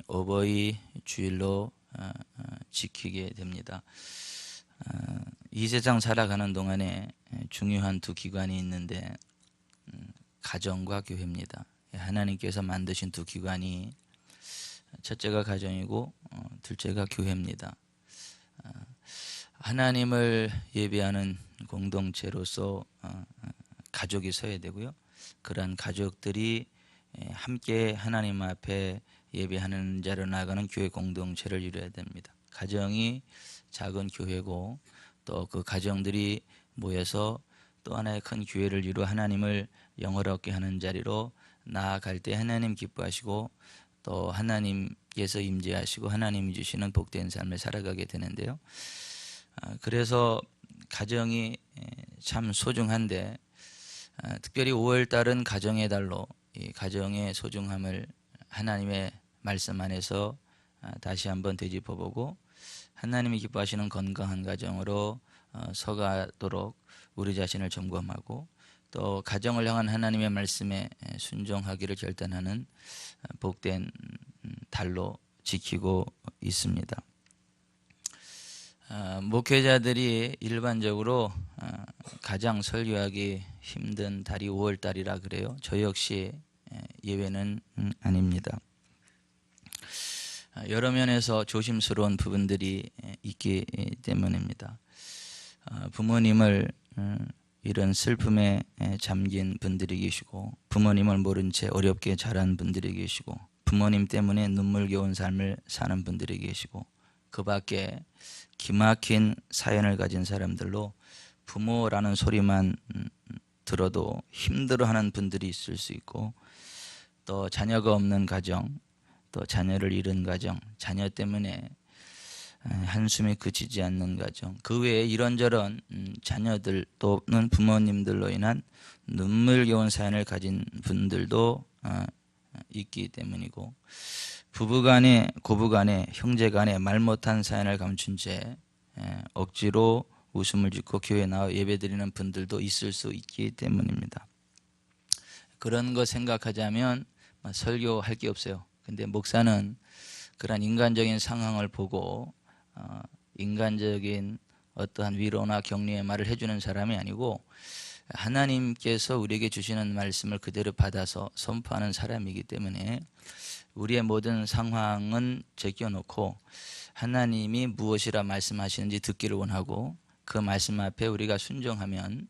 어버이 주일로 지키게 됩니다. 이 세상 살아가는 동안에 중요한 두 기관이 있는데 가정과 교회입니다. 하나님께서 만드신 두 기관이 첫째가 가정이고 둘째가 교회입니다. 하나님을 예배하는 공동체로서 가족이 서야 되고요. 그러한 가족들이 함께 하나님 앞에 예배하는 자로 나아가는 교회 공동체를 이루어야 됩니다. 가정이 작은 교회고 또 그 가정들이 모여서 또 하나의 큰 교회를 이루어 하나님을 영화롭게 하는 자리로 나아갈 때 하나님 기뻐하시고 또 하나님께서 임재하시고 하나님이 주시는 복된 삶을 살아가게 되는데요. 그래서 가정이 참 소중한데 특별히 5월달은 가정의 달로 이 가정의 소중함을 하나님의 말씀 안에서 다시 한번 되짚어보고 하나님이 기뻐하시는 건강한 가정으로 서가도록 우리 자신을 점검하고 또 가정을 향한 하나님의 말씀에 순종하기를 결단하는 복된 달로 지키고 있습니다. 목회자들이 일반적으로 가장 설교하기 힘든 달이 5월달이라 그래요. 저 역시 예외는 아닙니다. 여러 면에서 조심스러운 부분들이 있기 때문입니다. 부모님을 이런 슬픔에 잠긴 분들이 계시고 부모님을 모른 채 어렵게 자란 분들이 계시고 부모님 때문에 눈물겨운 삶을 사는 분들이 계시고 그 밖에 기막힌 사연을 가진 사람들로 부모라는 소리만 들어도 힘들어하는 분들이 있을 수 있고 또 자녀가 없는 가정 또 자녀를 잃은 가정 자녀 때문에 한숨이 그치지 않는 가정 그 외에 이런저런 자녀들 또는 부모님들로 인한 눈물겨운 사연을 가진 분들도 있기 때문이고 부부간에 고부간에 형제간에 말 못한 사연을 감춘 채 억지로 웃음을 짓고 교회에 나와 예배드리는 분들도 있을 수 있기 때문입니다. 그런 거 생각하자면 설교할 게 없어요. 근데 목사는 그런 인간적인 상황을 보고 인간적인 어떠한 위로나 격려의 말을 해주는 사람이 아니고 하나님께서 우리에게 주시는 말씀을 그대로 받아서 선포하는 사람이기 때문에 우리의 모든 상황은 제껴놓고 하나님이 무엇이라 말씀하시는지 듣기를 원하고 그 말씀 앞에 우리가 순종하면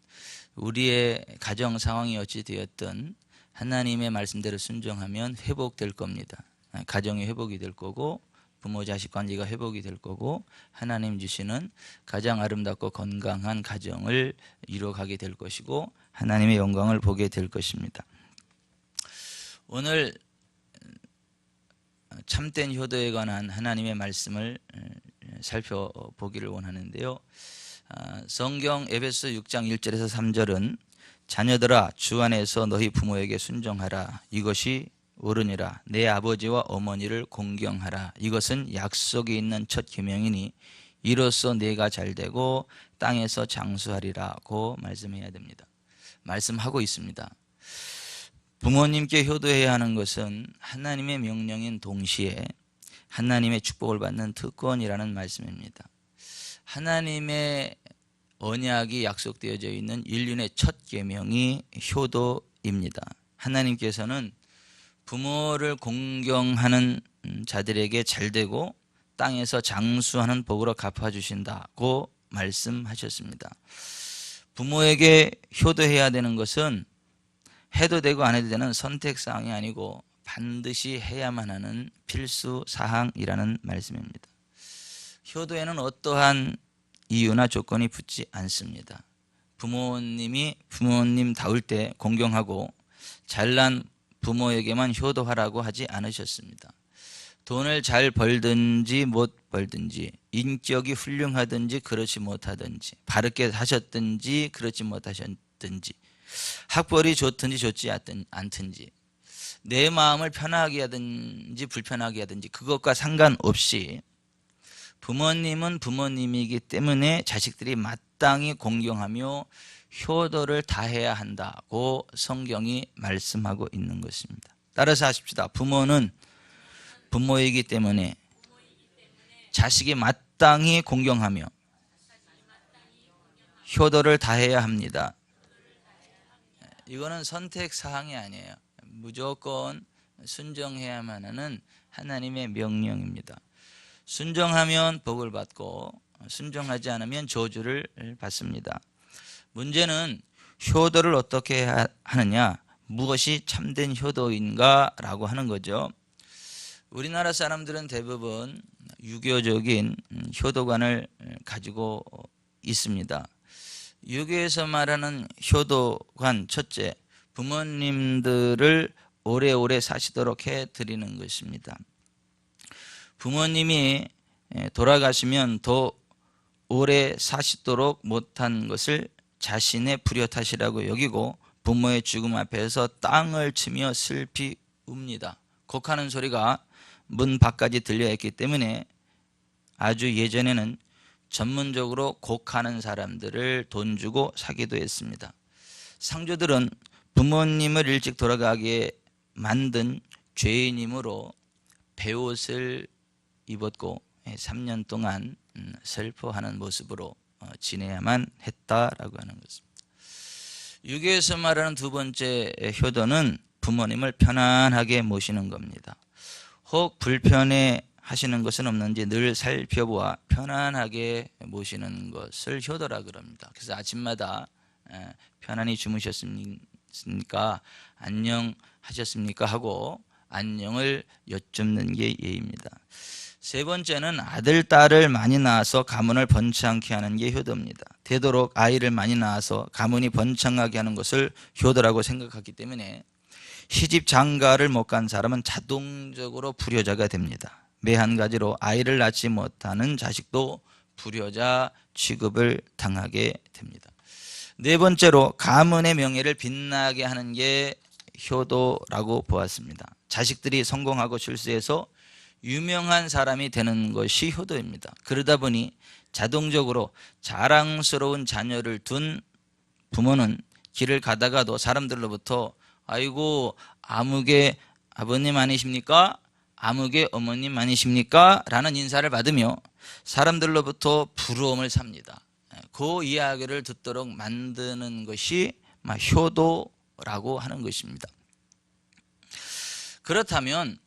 우리의 가정 상황이 어찌 되었든 하나님의 말씀대로 순종하면 회복될 겁니다. 가정이 회복이 될 거고 부모 자식 관계가 회복이 될 거고 하나님 주시는 가장 아름답고 건강한 가정을 이루어가게 될 것이고 하나님의 영광을 보게 될 것입니다. 오늘 참된 효도에 관한 하나님의 말씀을 살펴보기를 원하는데요. 성경 에베소 6장 1절에서 3절은 자녀들아 주 안에서 너희 부모에게 순종하라 이것이 옳으니라 내 아버지와 어머니를 공경하라 이것은 약속이 있는 첫 계명이니 이로써 내가 잘되고 땅에서 장수하리라고 말씀해야 됩니다. 말씀하고 있습니다. 부모님께 효도해야 하는 것은 하나님의 명령인 동시에 하나님의 축복을 받는 특권이라는 말씀입니다. 하나님의 언약이 약속되어져 있는 인륜의 첫 계명이 효도입니다. 하나님께서는 부모를 공경하는 자들에게 잘되고 땅에서 장수하는 복으로 갚아주신다고 말씀하셨습니다. 부모에게 효도해야 되는 것은 해도 되고 안 해도 되는 선택사항이 아니고 반드시 해야만 하는 필수 사항이라는 말씀입니다. 효도에는 어떠한 이유나 조건이 붙지 않습니다. 부모님이 부모님다울 때 공경하고 잘난 부모에게만 효도하라고 하지 않으셨습니다. 돈을 잘 벌든지 못 벌든지 인격이 훌륭하든지 그렇지 못하든지 바르게 하셨든지 그렇지 못하셨든지 학벌이 좋든지 좋지 않든지 내 마음을 편하게 하든지 불편하게 하든지 그것과 상관없이 부모님은 부모님이기 때문에 자식들이 마땅히 공경하며 효도를 다해야 한다고 성경이 말씀하고 있는 것입니다. 따라서 하십시다. 부모는 부모이기 때문에 자식이 마땅히 공경하며 효도를 다해야 합니다. 이거는 선택 사항이 아니에요. 무조건 순종해야만 하는 하나님의 명령입니다. 순종하면 복을 받고 순종하지 않으면 저주를 받습니다. 문제는 효도를 어떻게 하느냐, 무엇이 참된 효도인가 라고 하는 거죠. 우리나라 사람들은 대부분 유교적인 효도관을 가지고 있습니다. 유교에서 말하는 효도관, 첫째, 부모님들을 오래오래 사시도록 해드리는 것입니다. 부모님이 돌아가시면 더 오래 사시도록 못한 것을 자신의 불효탓이라고 여기고 부모의 죽음 앞에서 땅을 치며 슬피 웁니다. 곡하는 소리가 문 밖까지 들려있기 때문에 아주 예전에는 전문적으로 곡하는 사람들을 돈 주고 사기도 했습니다. 상조들은 부모님을 일찍 돌아가게 만든 죄인이므로 베옷을 입었고 3년 동안 슬퍼하는 모습으로 지내야만 했다라고 하는 것입니다. 유교에서 말하는 두 번째 효도는 부모님을 편안하게 모시는 겁니다. 혹 불편해 하시는 것은 없는지 늘 살펴보아 편안하게 모시는 것을 효도라 그럽니다. 그래서 아침마다 편안히 주무셨습니까? 안녕하셨습니까? 하고 안녕을 여쭙는 게 예입니다. 세 번째는 아들, 딸을 많이 낳아서 가문을 번창케 하는 게 효도입니다. 되도록 아이를 많이 낳아서 가문이 번창하게 하는 것을 효도라고 생각하기 때문에 시집 장가를 못 간 사람은 자동적으로 불효자가 됩니다. 매 한 가지로 아이를 낳지 못하는 자식도 불효자 취급을 당하게 됩니다. 네 번째로 가문의 명예를 빛나게 하는 게 효도라고 보았습니다. 자식들이 성공하고 출세해서 유명한 사람이 되는 것이 효도입니다. 그러다 보니 자동적으로 자랑스러운 자녀를 둔 부모는 길을 가다가도 사람들로부터 아이고 아무개 아버님 아니십니까? 아무개 어머님 아니십니까? 라는 인사를 받으며 사람들로부터 부러움을 삽니다. 그 이야기를 듣도록 만드는 것이 효도라고 하는 것입니다. 그렇다면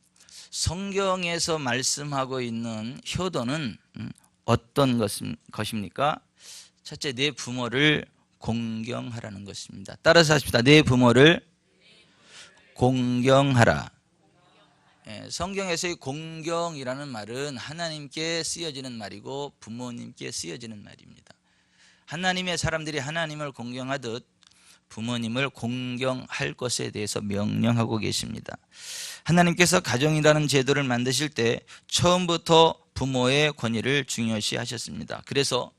성경에서 말씀하고 있는 효도는 어떤 것입니까? 첫째, 내 부모를 공경하라는 것입니다. 따라서 하십시다. 내 부모를 공경하라. 성경에서의 공경이라는 말은 하나님께 쓰여지는 말이고 부모님께 쓰여지는 말입니다. 하나님의 사람들이 하나님을 공경하듯 부모님을 공경할 것에 대해서 명령하고 계십니다. 하나님께서 가정이라는 제도를 만드실 때 처음부터 부모의 권위를 중요시 하셨습니다. 그래서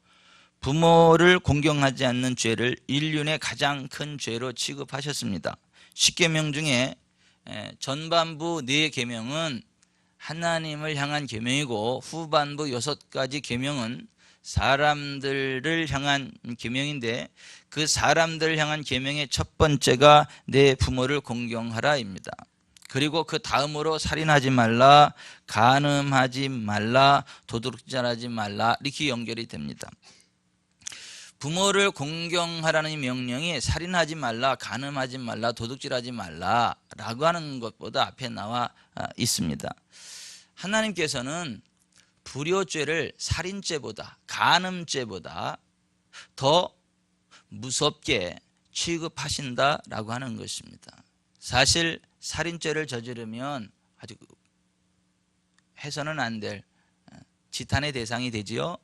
부모를 공경하지 않는 죄를 인륜의 가장 큰 죄로 취급하셨습니다. 10계명 중에 전반부 4계명은 하나님을 향한 계명이고 후반부 6가지 계명은 사람들을 향한 계명인데 그 사람들을 향한 계명의 첫 번째가 내 부모를 공경하라입니다. 그리고 그 다음으로 살인하지 말라, 간음하지 말라, 도둑질하지 말라 이렇게 연결이 됩니다. 부모를 공경하라는 명령이 살인하지 말라, 간음하지 말라, 도둑질하지 말라 라고 하는 것보다 앞에 나와 있습니다. 하나님께서는 불효죄를 살인죄보다 간음죄보다 더 무섭게 취급하신다라고 하는 것입니다. 사실 살인죄를 저지르면 아주 해서는 안 될 지탄의 대상이 되지요.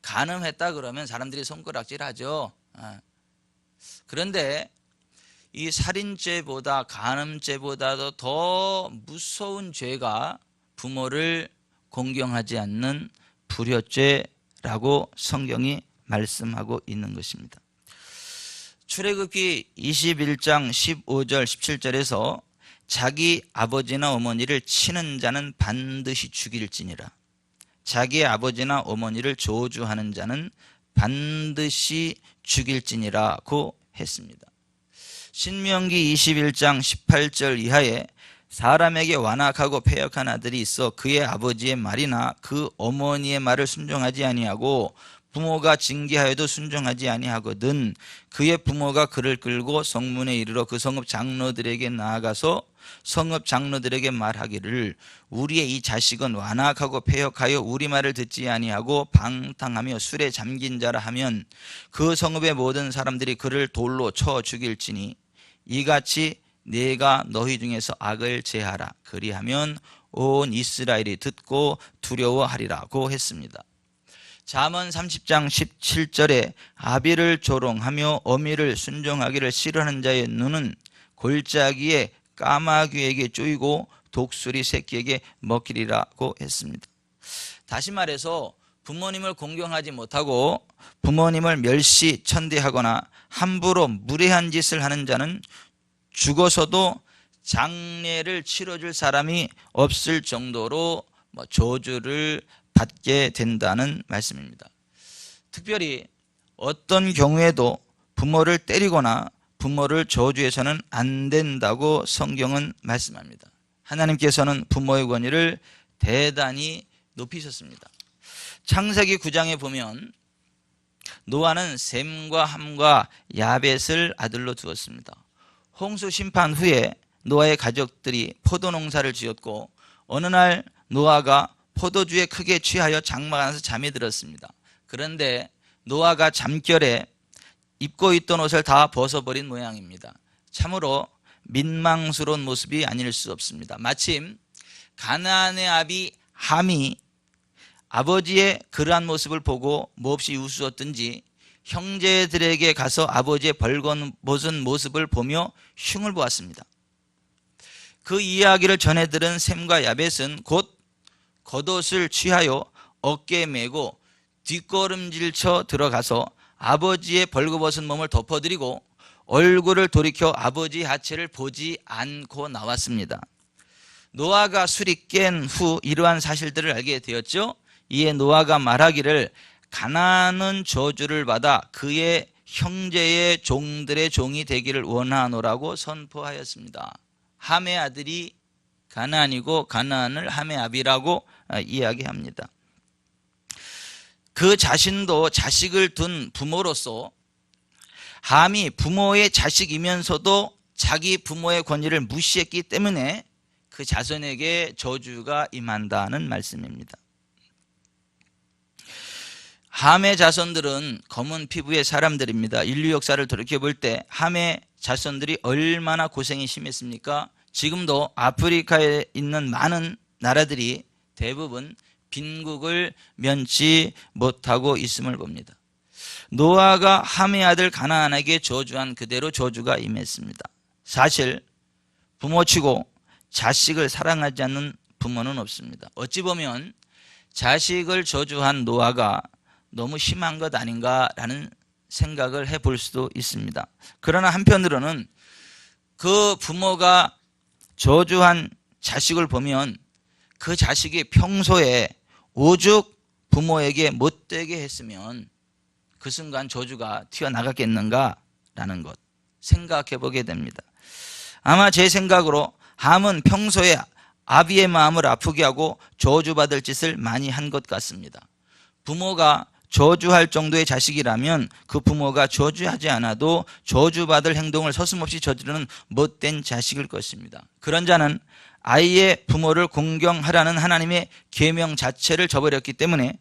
간음했다 그러면 사람들이 손가락질하죠. 그런데 이 살인죄보다 간음죄보다도 더 무서운 죄가 부모를 공경하지 않는 불효죄라고 성경이 말씀하고 있는 것입니다. 출애굽기 21장 15절 17절에서 자기 아버지나 어머니를 치는 자는 반드시 죽일지니라. 자기의 아버지나 어머니를 저주하는 자는 반드시 죽일지니라고 했습니다. 신명기 21장 18절 이하에 사람에게 완악하고 패역한 아들이 있어 그의 아버지의 말이나 그 어머니의 말을 순종하지 아니하고 부모가 징계하여도 순종하지 아니하거든 그의 부모가 그를 끌고 성문에 이르러 그 성읍 장로들에게 나아가서 성읍 장로들에게 말하기를 우리의 이 자식은 완악하고 패역하여 우리 말을 듣지 아니하고 방탕하며 술에 잠긴 자라 하면 그 성읍의 모든 사람들이 그를 돌로 쳐 죽일지니 이같이 네가 너희 중에서 악을 제하라 그리하면 온 이스라엘이 듣고 두려워하리라고 했습니다. 잠언 30장 17절에 아비를 조롱하며 어미를 순종하기를 싫어하는 자의 눈은 골짜기에 까마귀에게 쪼이고 독수리 새끼에게 먹히리라고 했습니다. 다시 말해서 부모님을 공경하지 못하고 부모님을 멸시 천대하거나 함부로 무례한 짓을 하는 자는 죽어서도 장례를 치러줄 사람이 없을 정도로 저주를 받게 된다는 말씀입니다. 특별히 어떤 경우에도 부모를 때리거나 부모를 저주해서는 안 된다고 성경은 말씀합니다. 하나님께서는 부모의 권위를 대단히 높이셨습니다. 창세기 9장에 보면 노아는 셈과 함과 야벳을 아들로 두었습니다. 홍수 심판 후에 노아의 가족들이 포도 농사를 지었고 어느 날 노아가 포도주에 크게 취하여 장막 안에서 잠이 들었습니다. 그런데 노아가 잠결에 입고 있던 옷을 다 벗어버린 모양입니다. 참으로 민망스러운 모습이 아닐 수 없습니다. 마침 가나안의 아비 함이 아버지의 그러한 모습을 보고 몹시 우스웠든지 형제들에게 가서 아버지의 벌거벗은 모습을 보며 흉을 보았습니다. 그 이야기를 전해 들은 셈과 야벳은 곧 겉옷을 취하여 어깨에 메고 뒷걸음질 쳐 들어가서 아버지의 벌거벗은 몸을 덮어드리고 얼굴을 돌이켜 아버지 하체를 보지 않고 나왔습니다. 노아가 술이 깬 후 이러한 사실들을 알게 되었죠. 이에 노아가 말하기를 가나안은 저주를 받아 그의 형제의 종들의 종이 되기를 원하노라고 선포하였습니다. 함의 아들이 가나안이고 가나안을 함의 아비라고 이야기합니다. 그 자신도 자식을 둔 부모로서 함이 부모의 자식이면서도 자기 부모의 권위를 무시했기 때문에 그 자손에게 저주가 임한다는 말씀입니다. 함의 자손들은 검은 피부의 사람들입니다. 인류 역사를 돌이켜볼 때 함의 자손들이 얼마나 고생이 심했습니까? 지금도 아프리카에 있는 많은 나라들이 대부분 빈국을 면치 못하고 있음을 봅니다. 노아가 함의 아들 가나안에게 저주한 그대로 저주가 임했습니다. 사실 부모치고 자식을 사랑하지 않는 부모는 없습니다. 어찌 보면 자식을 저주한 노아가 너무 심한 것 아닌가라는 생각을 해볼 수도 있습니다. 그러나 한편으로는 그 부모가 저주한 자식을 보면 그 자식이 평소에 오죽 부모에게 못되게 했으면 그 순간 저주가 튀어나갔겠는가라는 것 생각해 보게 됩니다. 아마 제 생각으로 함은 평소에 아비의 마음을 아프게 하고 저주받을 짓을 많이 한 것 같습니다. 부모가 저주할 정도의 자식이라면 그 부모가 저주하지 않아도 저주받을 행동을 서슴없이 저지르는 못된 자식일 것입니다. 그런 자는 아이의 부모를 공경하라는 하나님의 계명 자체를 저버렸기 때문에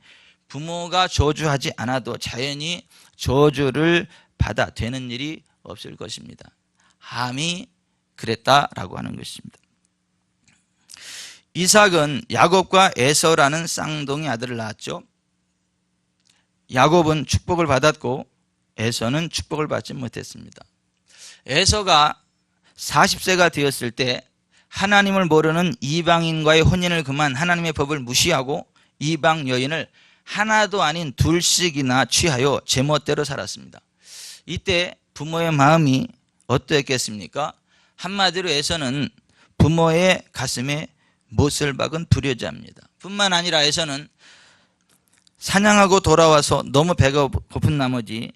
부모가 저주하지 않아도 자연히 저주를 받아 되는 일이 없을 것입니다. 함이 그랬다라고 하는 것입니다. 이삭은 야곱과 에서라는 쌍둥이 아들을 낳았죠. 야곱은 축복을 받았고 에서는 축복을 받지 못했습니다. 에서가 40세가 되었을 때 하나님을 모르는 이방인과의 혼인을 금한 하나님의 법을 무시하고 이방 여인을 하나도 아닌 둘씩이나 취하여 제멋대로 살았습니다. 이때 부모의 마음이 어떠했겠습니까? 한마디로 에서는 부모의 가슴에 못을 박은 불효자입니다. 뿐만 아니라 에서는 사냥하고 돌아와서 너무 배가 고픈 나머지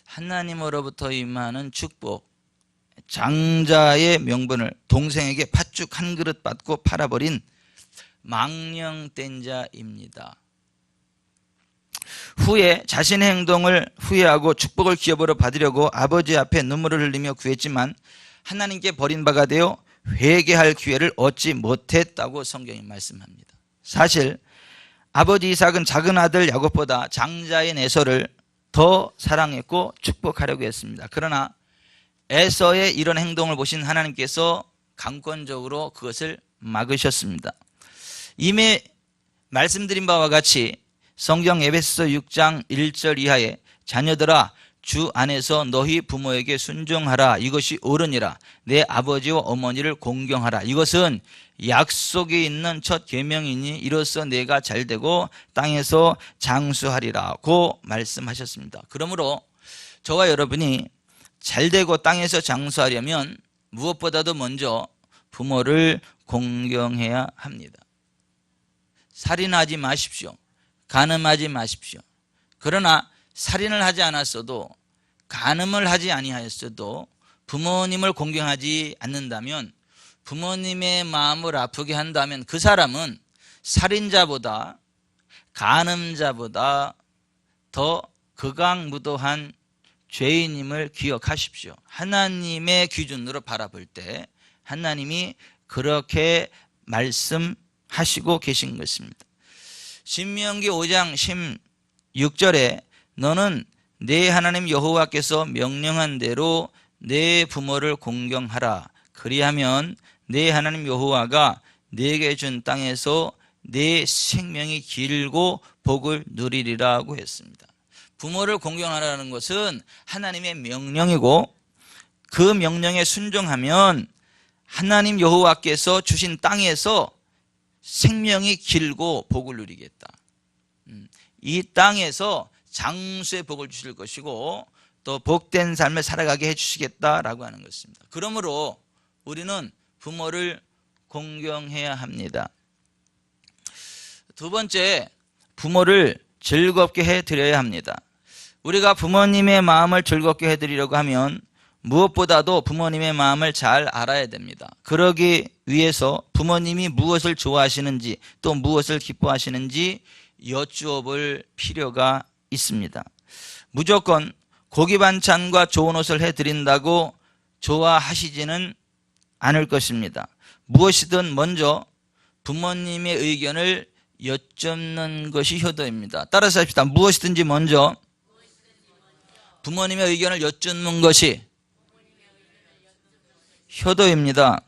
하나님으로부터 임하는 축복, 장자의 명분을 동생에게 팥죽 한 그릇 받고 팔아버린 망령된 자입니다. 후에 자신의 행동을 후회하고 축복을 기업으로 받으려고 아버지 앞에 눈물을 흘리며 구했지만 하나님께 버림받아 되어 회개할 기회를 얻지 못했다고 성경이 말씀합니다. 사실 아버지 이삭은 작은 아들 야곱보다 장자인 에서를 더 사랑했고 축복하려고 했습니다. 그러나 에서의 이런 행동을 보신 하나님께서 강권적으로 그것을 막으셨습니다. 이미 말씀드린 바와 같이 성경 에베소서 6장 1절 이하에 자녀들아 주 안에서 너희 부모에게 순종하라. 이것이 옳으니라. 내 아버지와 어머니를 공경하라. 이것은 약속이 있는 첫 계명이니 이로써 내가 잘되고 땅에서 장수하리라고 말씀하셨습니다. 그러므로 저와 여러분이 잘되고 땅에서 장수하려면 무엇보다도 먼저 부모를 공경해야 합니다. 살인하지 마십시오. 간음하지 마십시오. 그러나 살인을 하지 않았어도 간음을 하지 아니하였어도 부모님을 공경하지 않는다면, 부모님의 마음을 아프게 한다면 그 사람은 살인자보다 간음자보다 더 극악무도한 죄인임을 기억하십시오. 하나님의 기준으로 바라볼 때 하나님이 그렇게 말씀하시고 계신 것입니다. 신명기 5장 16절에 너는 내 하나님 여호와께서 명령한 대로 내 부모를 공경하라. 그리하면 내 하나님 여호와가 네게 준 땅에서 내 생명이 길고 복을 누리리라고 했습니다. 부모를 공경하라는 것은 하나님의 명령이고 그 명령에 순종하면 하나님 여호와께서 주신 땅에서 생명이 길고 복을 누리겠다. 이 땅에서 장수의 복을 주실 것이고 또 복된 삶을 살아가게 해주시겠다라고 하는 것입니다. 그러므로 우리는 부모를 공경해야 합니다. 두 번째, 부모를 즐겁게 해드려야 합니다. 우리가 부모님의 마음을 즐겁게 해드리려고 하면 무엇보다도 부모님의 마음을 잘 알아야 됩니다. 그러기 위해서 부모님이 무엇을 좋아하시는지 또 무엇을 기뻐하시는지 여쭈어 볼 필요가 있습니다. 무조건 고기 반찬과 좋은 옷을 해드린다고 좋아하시지는 않을 것입니다. 무엇이든 먼저 부모님의 의견을 여쭙는 것이 효도입니다. 따라서 합시다. 무엇이든지 먼저 부모님의 의견을 여쭙는 것이 효도입니다.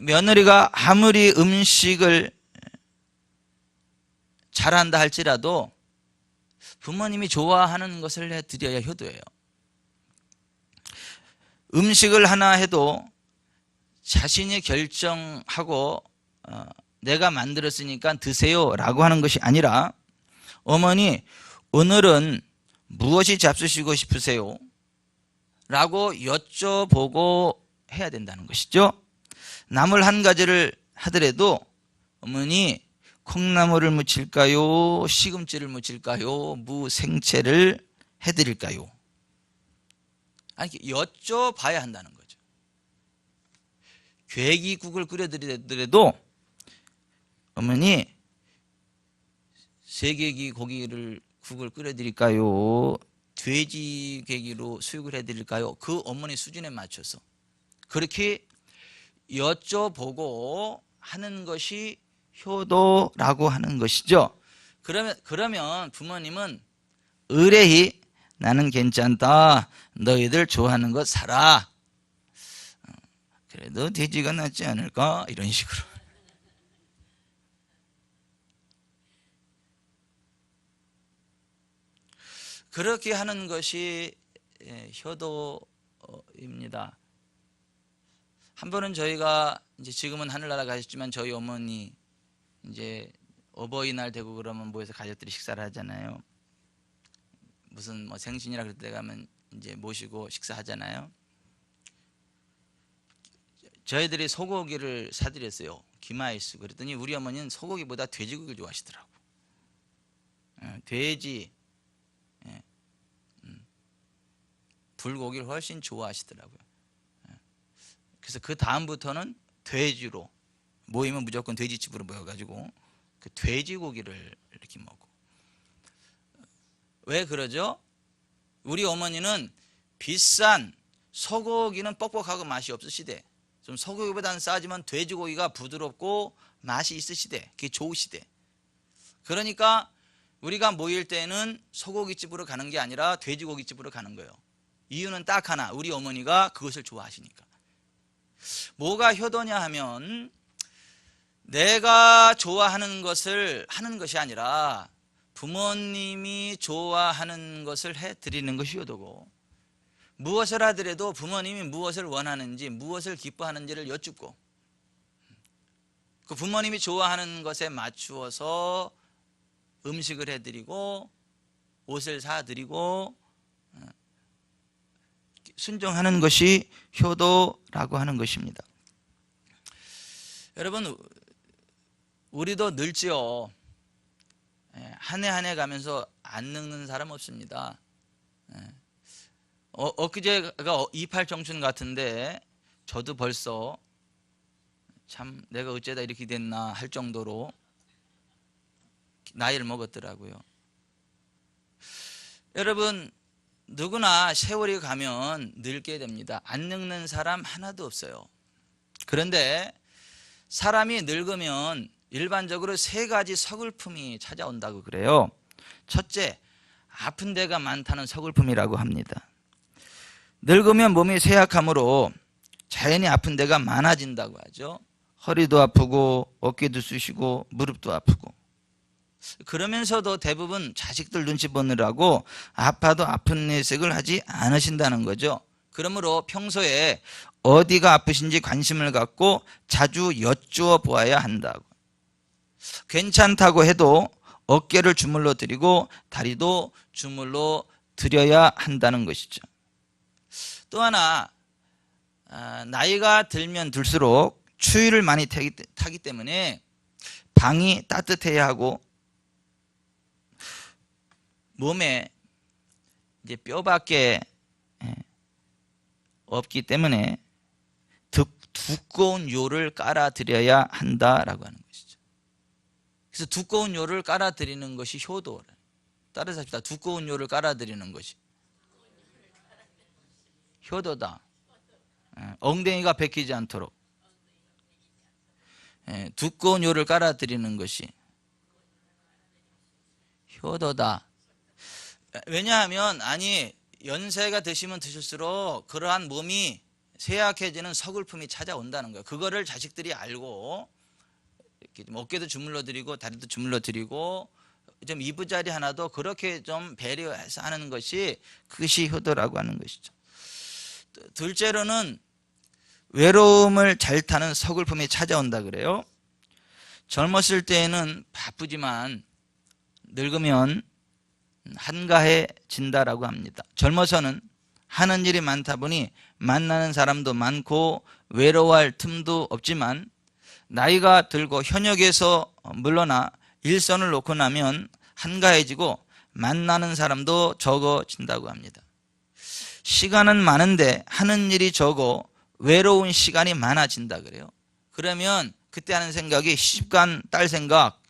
며느리가 아무리 음식을 잘한다 할지라도 부모님이 좋아하는 것을 해드려야 효도예요. 음식을 하나 해도 자신이 결정하고 내가 만들었으니까 드세요 라고 하는 것이 아니라, 어머니 오늘은 무엇이 잡수시고 싶으세요? 라고 여쭤보고 해야 된다는 것이죠. 나물 한 가지를 하더라도 어머니 콩나물을 무칠까요? 시금치를 무칠까요? 무생채를 해드릴까요? 아니, 여쭤봐야 한다는 거죠. 괴기국을 끓여드리더라도 어머니 쇠괴기 국을 끓여드릴까요? 돼지 괴기로 수육을 해드릴까요? 그 어머니 수준에 맞춰서 그렇게 여쭤보고 하는 것이 효도라고 하는 것이죠. 그러면 부모님은 의뢰히 나는 괜찮다. 너희들 좋아하는 거 사라. 그래도 돼지가 낫지 않을까? 이런 식으로. 그렇게 하는 것이 효도입니다. 한 번은 저희가 이제 지금은 하늘나라 가셨지만 저희 어머니 이제 어버이날 되고 그러면 모여서 가족들이 식사를 하잖아요. 무슨 뭐 생신이라 그럴 때 가면 이제 모시고 식사하잖아요. 저희들이 소고기를 사드렸어요. 기마이수. 그랬더니 우리 어머니는 소고기보다 돼지고기를 좋아하시더라고. 돼지. 불고기를 훨씬 좋아하시더라고요. 그래서 그 다음부터는 돼지로 모이면 무조건 돼지집으로 모여가지고 그 돼지고기를 이렇게 먹고. 왜 그러죠? 우리 어머니는 비싼 소고기는 뻑뻑하고 맛이 없으시대. 좀 소고기보다는 싸지만 돼지고기가 부드럽고 맛이 있으시대. 그게 좋으시대. 그러니까 우리가 모일 때는 소고기집으로 가는 게 아니라 돼지고기집으로 가는 거예요. 이유는 딱 하나, 우리 어머니가 그것을 좋아하시니까. 뭐가 효도냐 하면 내가 좋아하는 것을 하는 것이 아니라 부모님이 좋아하는 것을 해드리는 것이 효도고, 무엇을 하더라도 부모님이 무엇을 원하는지 무엇을 기뻐하는지를 여쭙고 그 부모님이 좋아하는 것에 맞추어서 음식을 해드리고 옷을 사드리고 순종하는 것이 효도라고 하는 것입니다. 여러분, 우리도 늙지요. 한 해 한 해 가면서 안 늙는 사람 없습니다. 엊그제가 28청춘 같은데 저도 벌써 참 내가 어쩌다 이렇게 됐나 할 정도로 나이를 먹었더라고요. 여러분, 누구나 세월이 가면 늙게 됩니다. 안 늙는 사람 하나도 없어요. 그런데 사람이 늙으면 일반적으로 세 가지 서글픔이 찾아온다고 그래요. 첫째, 아픈 데가 많다는 서글픔이라고 합니다. 늙으면 몸이 쇠약하므로 자연히 아픈 데가 많아진다고 하죠. 허리도 아프고 어깨도 쑤시고 무릎도 아프고. 그러면서도 대부분 자식들 눈치 보느라고 아파도 아픈 내색을 하지 않으신다는 거죠. 그러므로 평소에 어디가 아프신지 관심을 갖고 자주 여쭈어 보아야 한다고. 괜찮다고 해도 어깨를 주물러 드리고 다리도 주물러 드려야 한다는 것이죠. 또 하나, 나이가 들면 들수록 추위를 많이 타기 때문에 방이 따뜻해야 하고 몸에 이제 뼈밖에 없기 때문에 두꺼운 요를 깔아드려야 한다라고 하는 것이죠. 그래서 두꺼운 요를 깔아드리는 것이 효도. 따라서 합시다. 두꺼운 요를 깔아드리는 것이 효도다. 엉덩이가 베끼지 않도록 두꺼운 요를 깔아드리는 것이 효도다. 왜냐하면 연세가 드시면 드실수록 그러한 몸이 쇠약해지는 서글픔이 찾아온다는 거예요. 그거를 자식들이 알고 이렇게 좀 어깨도 주물러 드리고 다리도 주물러 드리고 좀 이부자리 하나도 그렇게 좀 배려해서 하는 것이 그것이 효도라고 하는 것이죠. 둘째로는 외로움을 잘 타는 서글픔이 찾아온다 그래요. 젊었을 때에는 바쁘지만 늙으면 한가해진다라고 합니다. 젊어서는 하는 일이 많다 보니 만나는 사람도 많고 외로워할 틈도 없지만 나이가 들고 현역에서 물러나 일선을 놓고 나면 한가해지고 만나는 사람도 적어진다고 합니다. 시간은 많은데 하는 일이 적어 외로운 시간이 많아진다 그래요. 그러면 그때 하는 생각이 시집간 딸 생각,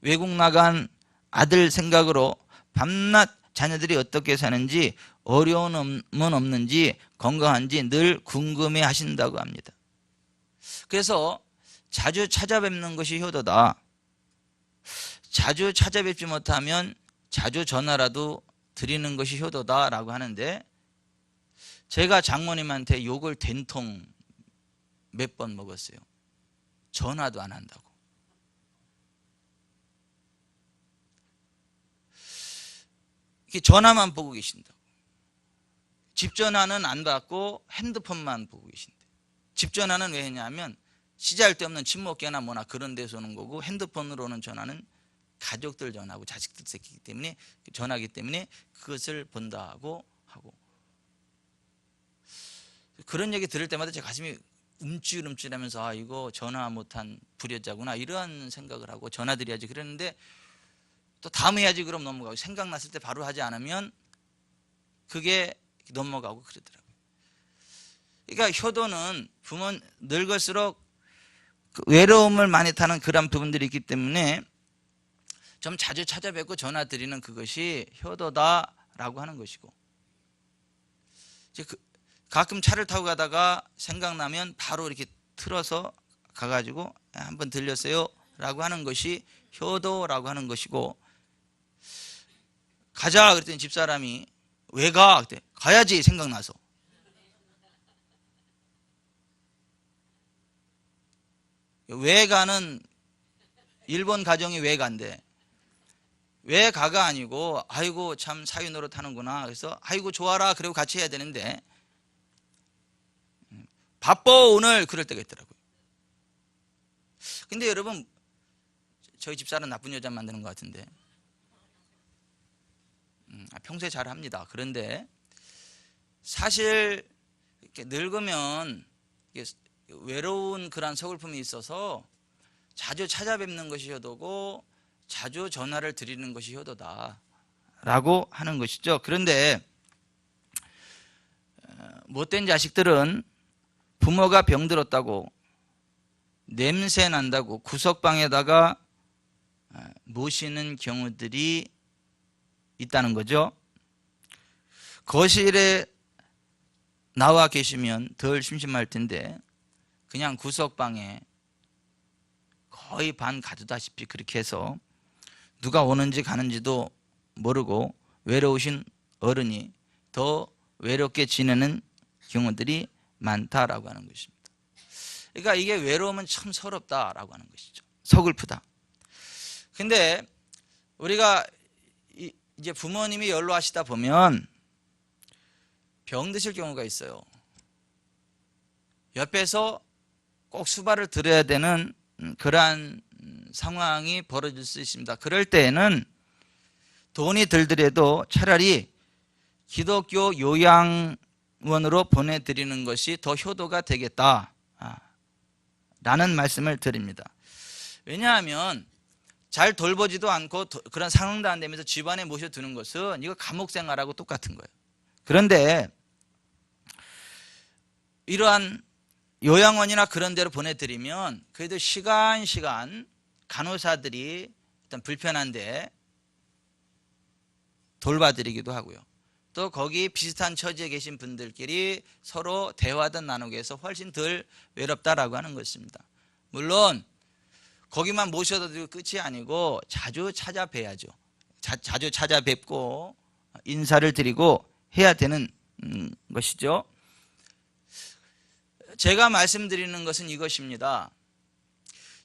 외국 나간 아들 생각으로 밤낮 자녀들이 어떻게 사는지 어려움은 없는지 건강한지 늘 궁금해 하신다고 합니다. 그래서 자주 찾아뵙는 것이 효도다. 자주 찾아뵙지 못하면 자주 전화라도 드리는 것이 효도다라고 하는데 제가 장모님한테 욕을 된통 몇 번 먹었어요. 전화도 안 한다고. 전화만 보고 계신다고. 집 전화는 안 받고 핸드폰만 보고 계신대. 집 전화는 왜 했냐면 시잘데없는 친목계나 뭐나 그런 데서 오는 거고 핸드폰으로 오는 전화는 가족들 전화고 자식들 새끼기 때문에 전화기 때문에 그것을 본다고 하고 그런 얘기 들을 때마다 제 가슴이 움찔움찔하면서 이거 전화 못한 불효자구나 이런 생각을 하고 전화 드려야지 그랬는데 또 다음 해야지 그럼 넘어가고 생각났을 때 바로 하지 않으면 그게 넘어가고 그러더라고요. 그러니까 효도는 부모 늙을수록 그 외로움을 많이 타는 그런 부분들이 있기 때문에 좀 자주 찾아뵙고 전화 드리는 그것이 효도다라고 하는 것이고, 이제 가끔 차를 타고 가다가 생각나면 바로 이렇게 틀어서 가가지고 한번 들렸어요 라고 하는 것이 효도라고 하는 것이고, 가자 그랬더니 집사람이 왜 가? 그때 가야지 생각나서. 왜 가는 일본 가정이 왜 간대? 왜 가가 아니고 아이고 참 사위 노릇하는구나. 그래서 아이고 좋아라 그리고 같이 해야 되는데 바빠 오늘 그럴 때가 있더라고요. 근데 여러분 저희 집사람 나쁜 여자 만드는 것 같은데 평소에 잘합니다. 그런데 사실 이렇게 늙으면 외로운 그런 서글픔이 있어서 자주 찾아뵙는 것이 효도고 자주 전화를 드리는 것이 효도다라고 하는 것이죠. 그런데 못된 자식들은 부모가 병들었다고 냄새 난다고 구석방에다가 모시는 경우들이 있다는 거죠. 거실에 나와 계시면 덜 심심할 텐데 그냥 구석방에 거의 반 가두다시피 그렇게 해서 누가 오는지 가는지도 모르고 외로우신 어른이 더 외롭게 지내는 경우들이 많다라고 하는 것입니다. 그러니까 이게 외로움은 참 서럽다라고 하는 것이죠. 서글프다. 근데 우리가 이제 부모님이 연로하시다 보면 병드실 경우가 있어요. 옆에서 꼭 수발을 들어야 되는 그러한 상황이 벌어질 수 있습니다. 그럴 때에는 돈이 들더라도 차라리 기독교 요양원으로 보내드리는 것이 더 효도가 되겠다 라는 말씀을 드립니다. 왜냐하면 잘 돌보지도 않고 그런 상황도 안 되면서 집안에 모셔두는 것은 이거 감옥생활하고 똑같은 거예요. 그런데 이러한 요양원이나 그런 데로 보내드리면 그래도 시간 간호사들이 일단 불편한데 돌봐드리기도 하고요. 또 거기 비슷한 처지에 계신 분들끼리 서로 대화도 나누게 해서 훨씬 덜 외롭다라고 하는 것입니다. 물론 거기만 모셔다 드리고 끝이 아니고 자주 찾아뵈야죠. 자주 찾아뵙고 인사를 드리고 해야 되는 것이죠. 제가 말씀드리는 것은 이것입니다.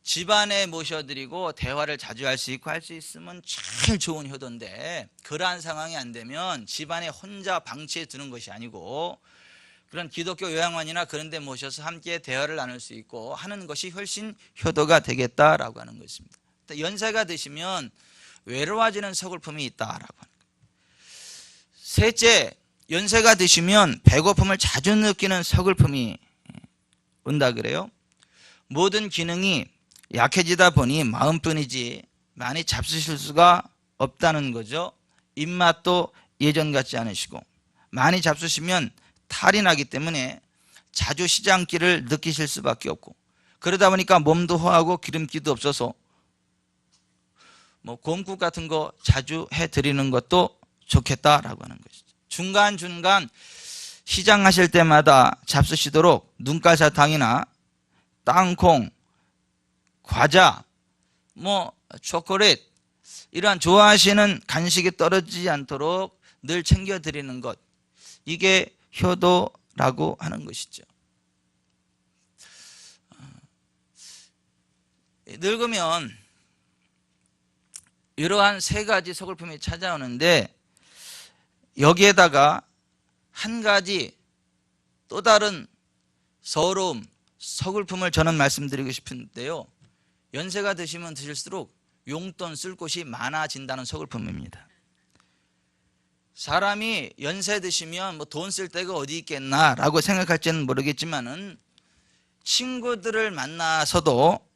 집안에 모셔드리고 대화를 자주 할 수 있고 할 수 있으면 제일 좋은 효도인데 그러한 상황이 안 되면 집안에 혼자 방치해 두는 것이 아니고 그런 기독교 요양원이나 그런 데 모셔서 함께 대화를 나눌 수 있고 하는 것이 훨씬 효도가 되겠다라고 하는 것입니다. 연세가 드시면 외로워지는 서글픔이 있다라고 하는 거예요. 셋째, 연세가 드시면 배고픔을 자주 느끼는 서글픔이 온다 그래요. 모든 기능이 약해지다 보니 마음뿐이지 많이 잡수실 수가 없다는 거죠. 입맛도 예전 같지 않으시고 많이 잡수시면 탈이 나기 때문에 자주 시장기를 느끼실 수밖에 없고 그러다 보니까 몸도 허하고 기름기도 없어서 곰국 같은 거 자주 해드리는 것도 좋겠다라고 하는 것이죠. 중간중간 시장하실 때마다 잡수시도록 눈가사탕이나 땅콩, 과자, 초콜릿 이러한 좋아하시는 간식이 떨어지지 않도록 늘 챙겨드리는 것, 이게 효도라고 하는 것이죠. 늙으면 이러한 세 가지 서글픔이 찾아오는데 여기에다가 한 가지 또 다른 서러움, 서글픔을 저는 말씀드리고 싶은데요. 연세가 드시면 드실수록 용돈 쓸 곳이 많아진다는 서글픔입니다. 사람이 연세 드시면 돈 쓸 데가 어디 있겠나라고 생각할지는 모르겠지만은 친구들을 만나서도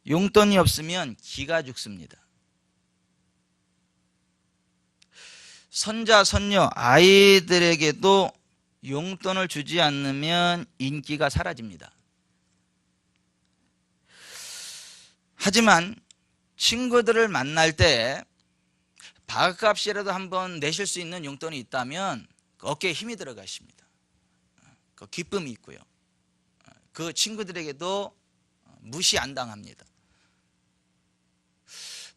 용돈이 없으면 기가 죽습니다. 손자, 손녀, 아이들에게도 용돈을 주지 않으면 인기가 사라집니다. 하지만 친구들을 만날 때 밥값이라도 한번 내실 수 있는 용돈이 있다면 어깨에 힘이 들어가십니다. 그 기쁨이 있고요. 그 친구들에게도 무시 안 당합니다.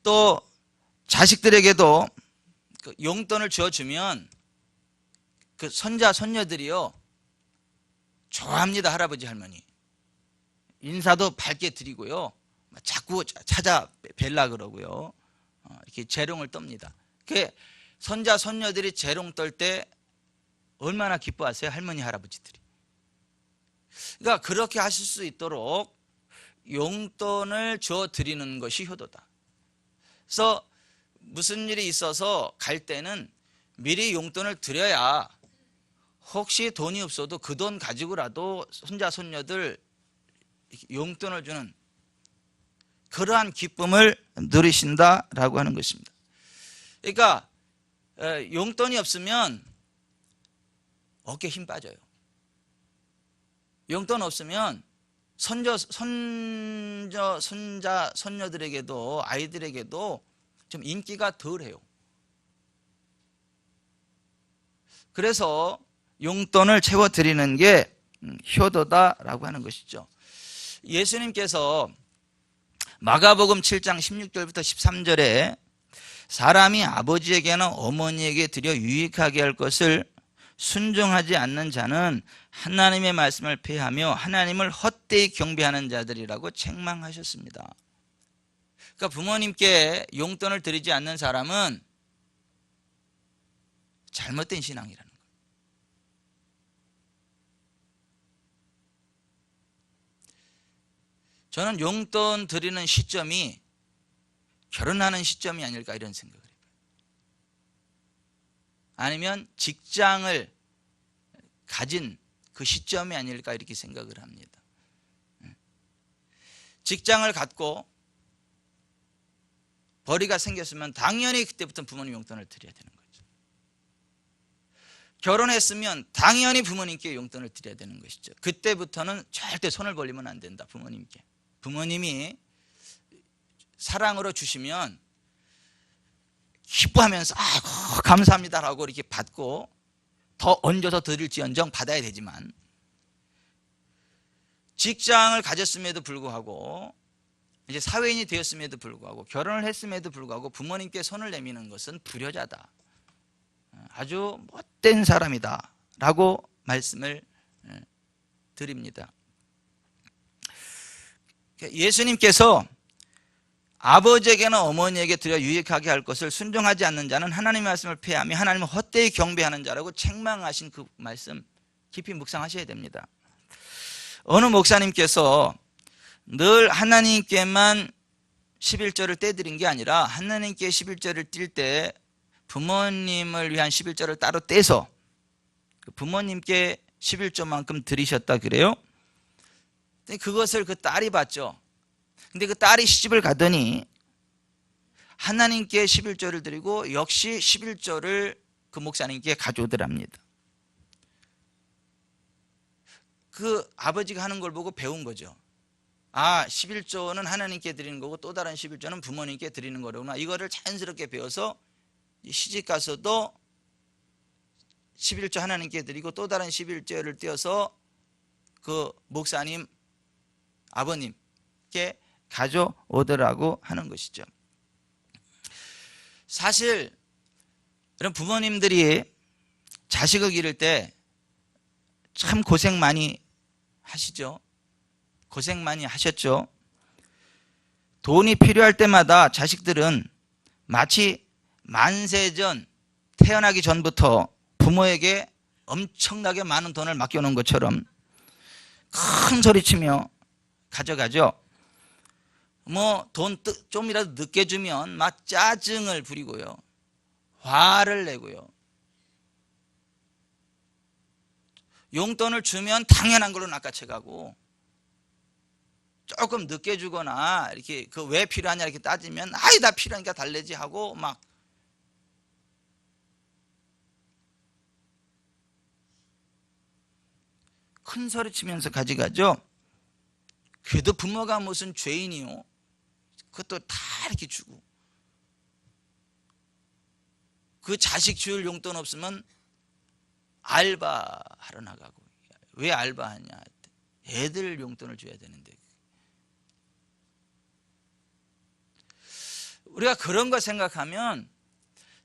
또 자식들에게도 그 용돈을 줘주면 그 손자 손녀들이요 좋아합니다. 할아버지 할머니 인사도 밝게 드리고요 자꾸 찾아뵐라 그러고요 이렇게 재롱을 떱니다. 그 손자 손녀들이 재롱 떨 때 얼마나 기뻐하세요? 할머니 할아버지들이. 그러니까 그렇게 하실 수 있도록 용돈을 줘 드리는 것이 효도다. 그래서 무슨 일이 있어서 갈 때는 미리 용돈을 드려야 혹시 돈이 없어도 그 돈 가지고라도 손자 손녀들 용돈을 주는 그러한 기쁨을 누리신다라고 하는 것입니다. 그러니까 용돈이 없으면 어깨에 힘 빠져요. 용돈 없으면 손자 손녀들에게도 아이들에게도 좀 인기가 덜해요. 그래서 용돈을 채워드리는 게 효도다라고 하는 것이죠. 예수님께서 마가복음 7장 16절부터 13절에 사람이 아버지에게나 어머니에게 드려 유익하게 할 것을 순종하지 않는 자는 하나님의 말씀을 폐하며 하나님을 헛되이 경배하는 자들이라고 책망하셨습니다. 그러니까 부모님께 용돈을 드리지 않는 사람은 잘못된 신앙이라는 거예요. 저는 용돈 드리는 시점이 결혼하는 시점이 아닐까 이런 생각을 해요. 아니면 직장을 가진 그 시점이 아닐까 이렇게 생각을 합니다. 직장을 갖고 벌이가 생겼으면 당연히 그때부터 부모님 용돈을 드려야 되는 거죠. 결혼했으면 당연히 부모님께 용돈을 드려야 되는 것이죠. 그때부터는 절대 손을 벌리면 안 된다. 부모님께. 부모님이 사랑으로 주시면 기뻐하면서 아이고 감사합니다라고 이렇게 받고 더 얹어서 드릴지언정 받아야 되지만 직장을 가졌음에도 불구하고 이제 사회인이 되었음에도 불구하고 결혼을 했음에도 불구하고 부모님께 손을 내미는 것은 불효자다. 아주 못된 사람이다 라고 말씀을 드립니다. 예수님께서 아버지에게나 어머니에게 드려 유익하게 할 것을 순종하지 않는 자는 하나님의 말씀을 폐하며 하나님을 헛되이 경배하는 자라고 책망하신 그 말씀 깊이 묵상하셔야 됩니다. 어느 목사님께서 늘 하나님께만 11절을 떼드린 게 아니라 하나님께 11절을 뗄 때 부모님을 위한 11절을 따로 떼서 부모님께 11조만큼 드리셨다 그래요. 그것을 그 딸이 받죠. 근데 그 딸이 시집을 가더니 하나님께 11조를 드리고 역시 11조를 그 목사님께 가져오더랍니다. 그 아버지가 하는 걸 보고 배운 거죠. 아, 11조는 하나님께 드리는 거고 또 다른 11조는 부모님께 드리는 거구나. 이거를 자연스럽게 배워서 시집 가서도 11조 하나님께 드리고 또 다른 11조를 떼어서 그 목사님 아버님께 가져오더라고 하는 것이죠. 사실 이런 부모님들이 자식을 기를 때 참 고생 많이 하시죠. 고생 많이 하셨죠. 돈이 필요할 때마다 자식들은 마치 만세전 태어나기 전부터 부모에게 엄청나게 많은 돈을 맡겨놓은 것처럼 큰 소리치며 가져가죠. 뭐 돈 좀이라도 늦게 주면 막 짜증을 부리고요. 화를 내고요. 용돈을 주면 당연한 걸로 낚아채가고 조금 늦게 주거나 이렇게 그 왜 필요하냐 이렇게 따지면 아이 다 필요하니까 달래지 하고 막 큰 소리 치면서 가져가죠. 그래도 부모가 무슨 죄인이요? 그것도 다 이렇게 주고, 그 자식 줄 용돈 없으면 알바하러 나가고. 왜 알바하냐? 애들 용돈을 줘야 되는데. 우리가 그런 거 생각하면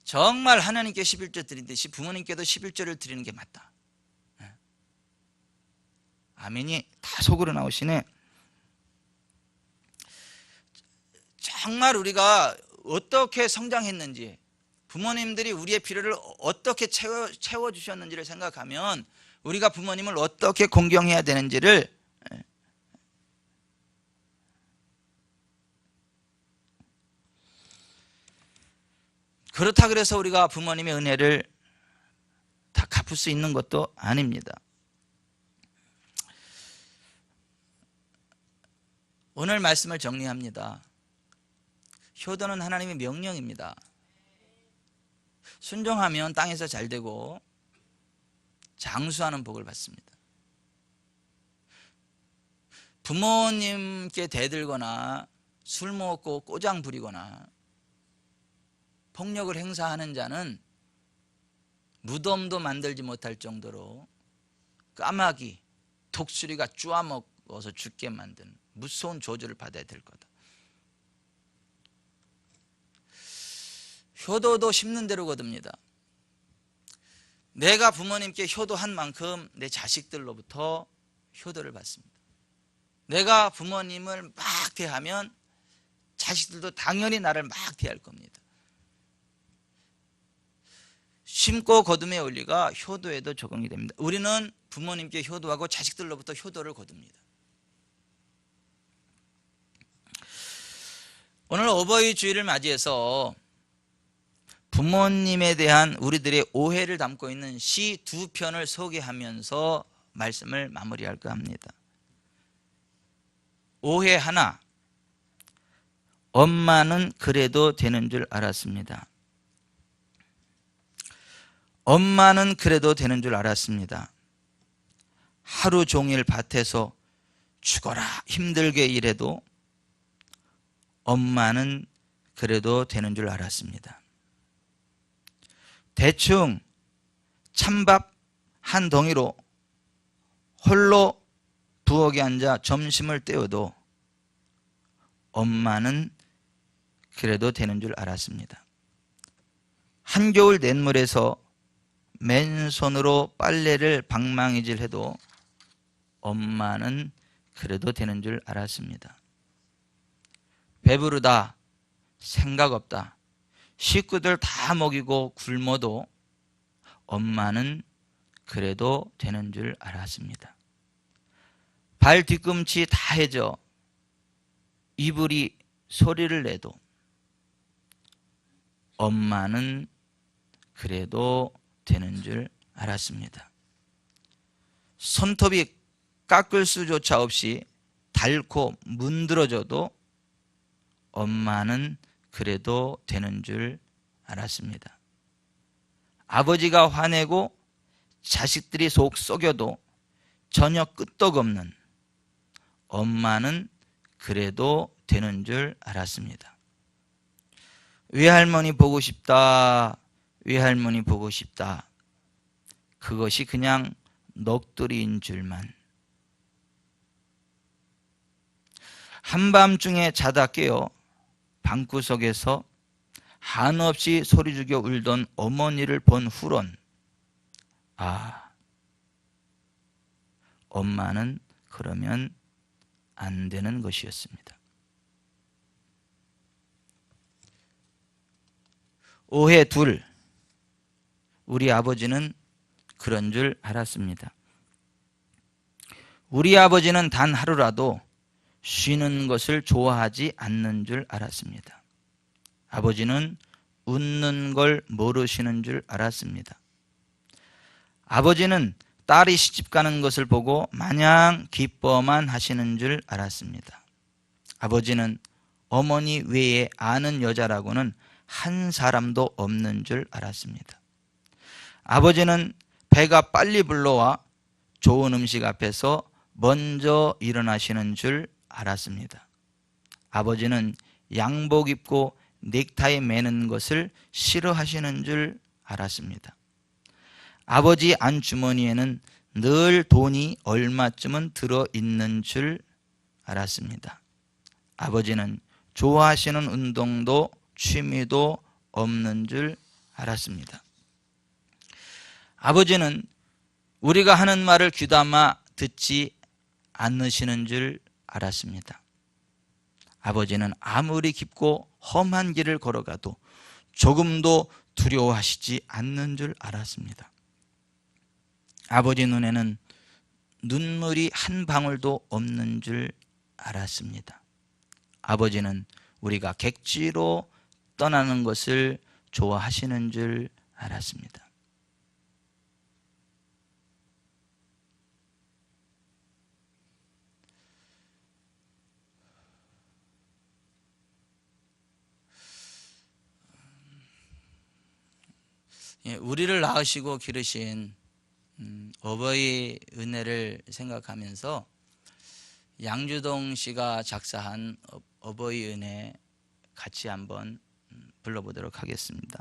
정말 하나님께 11조 드리듯이 부모님께도 11조를 드리는 게 맞다. 아멘이 다 속으로 나오시네. 정말 우리가 어떻게 성장했는지, 부모님들이 우리의 필요를 어떻게 채워주셨는지를 생각하면 우리가 부모님을 어떻게 공경해야 되는지를, 그렇다 그래서 우리가 부모님의 은혜를 다 갚을 수 있는 것도 아닙니다. 오늘 말씀을 정리합니다. 효도는 하나님의 명령입니다. 순종하면 땅에서 잘 되고 장수하는 복을 받습니다. 부모님께 대들거나 술 먹고 꼬장 부리거나 폭력을 행사하는 자는 무덤도 만들지 못할 정도로 까마귀, 독수리가 쪼아먹어서 죽게 만든 무서운 저주를 받아야 될 거다. 효도도 심는 대로 거둡니다. 내가 부모님께 효도한 만큼 내 자식들로부터 효도를 받습니다. 내가 부모님을 막 대하면 자식들도 당연히 나를 막 대할 겁니다. 심고 거둠의 원리가 효도에도 적용이 됩니다. 우리는 부모님께 효도하고 자식들로부터 효도를 거둡니다. 오늘 어버이 주일을 맞이해서 부모님에 대한 우리들의 오해를 담고 있는 시 2편을 소개하면서 말씀을 마무리할까 합니다. 오해 하나, 엄마는 그래도 되는 줄 알았습니다. 엄마는 그래도 되는 줄 알았습니다. 하루 종일 밭에서 죽어라 힘들게 일해도 엄마는 그래도 되는 줄 알았습니다. 대충 찬밥 한 덩이로 홀로 부엌에 앉아 점심을 때워도 엄마는 그래도 되는 줄 알았습니다. 한겨울 냇물에서 맨손으로 빨래를 방망이질해도 엄마는 그래도 되는 줄 알았습니다. 배부르다, 생각 없다, 식구들 다 먹이고 굶어도 엄마는 그래도 되는 줄 알았습니다. 발 뒤꿈치 다 해져 이불이 소리를 내도 엄마는 그래도 되는 줄 알았습니다. 손톱이 깎을 수조차 없이 닳고 문드러져도 엄마는 그래도 되는 줄 알았습니다. 아버지가 화내고 자식들이 속 썩여도 전혀 끄떡없는 엄마는 그래도 되는 줄 알았습니다. 외할머니 보고 싶다, 외할머니 보고 싶다. 그것이 그냥 넋두리인 줄만. 한밤중에 자다 깨어 방구석에서 한없이 소리 죽여 울던 어머니를 본 후론, 아, 엄마는 그러면 안 되는 것이었습니다. 오해 둘, 우리 아버지는 그런 줄 알았습니다. 우리 아버지는 단 하루라도 쉬는 것을 좋아하지 않는 줄 알았습니다. 아버지는 웃는 걸 모르시는 줄 알았습니다. 아버지는 딸이 시집가는 것을 보고 마냥 기뻐만 하시는 줄 알았습니다. 아버지는 어머니 외에 아는 여자라고는 한 사람도 없는 줄 알았습니다. 아버지는 배가 빨리 불러와 좋은 음식 앞에서 먼저 일어나시는 줄 알았습니다. 아버지는 양복 입고 넥타이 매는 것을 싫어하시는 줄 알았습니다. 아버지 안주머니에는 늘 돈이 얼마쯤은 들어있는 줄 알았습니다. 아버지는 좋아하시는 운동도 취미도 없는 줄 알았습니다. 아버지는 우리가 하는 말을 귀담아 듣지 않으시는 줄 알았습니다. 아버지는 아무리 깊고 험한 길을 걸어가도 조금도 두려워하시지 않는 줄 알았습니다. 아버지 눈에는 눈물이 한 방울도 없는 줄 알았습니다. 아버지는 우리가 객지로 떠나는 것을 좋아하시는 줄 알았습니다. 우리를 낳으시고 기르신 어버이 은혜를 생각하면서 양주동 씨가 작사한 어버이 은혜 같이 한번 불러보도록 하겠습니다.